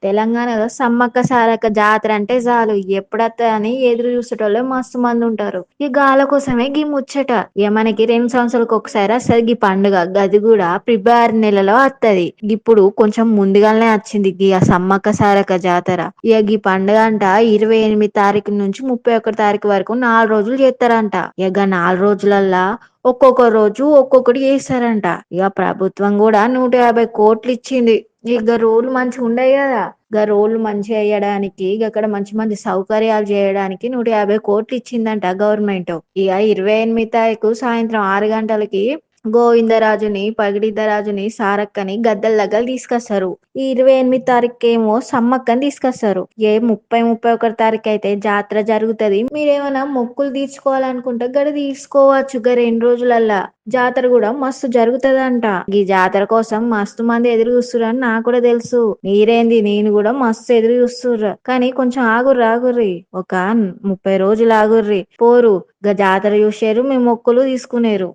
తెలంగాణలో సమ్మక్క సారక్క జాతర అంటే చాలు ఎప్పుడత్తా అని ఎదురు చూసేటోళ్ళే మస్తు మంది ఉంటారు. ఈ గాల కోసమే గీ ముచ్చట. ఇక మనకి 2 సంవత్సరాలకు ఒకసారి వస్తది గీ పండుగ. గది కూడా ఫిబ్రవరి నెలలో వత్తది. ఇప్పుడు కొంచెం ముందుగానే వచ్చింది గీ ఆ సమ్మక్క సారక్క జాతర. ఇక గీ పండుగ అంట 28 తారీఖు నుంచి 31 తారీఖు వరకు 4 రోజులు చేస్తారంట. ఇక 4 రోజులల్లా ఒక్కొక్క రోజు ఒక్కొక్కటి చేస్తారంట. ఇక ప్రభుత్వం కూడా 150 కోట్లు ఇచ్చింది. ఇక రోడ్లు మంచిగా ఉండయి కదా. రోడ్లు మంచిగా వేయడానికి అక్కడ మంచి మంచి సౌకర్యాలు చేయడానికి 150 కోట్లు ఇచ్చిందంట గవర్నమెంట్. ఇక 28 తారీఖు సాయంత్రం 6 గంటలకి గోవిందరాజుని పగిడిద్దరాజుని సారక్కని గద్దెల దగ్గర తీసుకొస్తారు. ఈ 28 తారీఖు ఏమో సమ్మక్కని తీసుకొస్తారు. 31 తారీఖు అయితే జాతర జరుగుతది. మీరేమైనా మొక్కులు తీర్చుకోవాలనుకుంటే గడ తీర్చుకోవచ్చు. 2 రోజులల్లా జాతర కూడా మస్తు జరుగుతదంట. ఈ జాతర కోసం మస్తు మంది ఎదురు చూస్తుర్రని నాకు కూడా తెలుసు. మీరేంది, నేను కూడా మస్తు ఎదురు చూస్తుర్రు. కానీ కొంచెం ఆగుర్రి ఒక 30 రోజులు ఆగుర్రి పోరు. జాతర చూసేరు, మీ మొక్కులు తీసుకునేరు.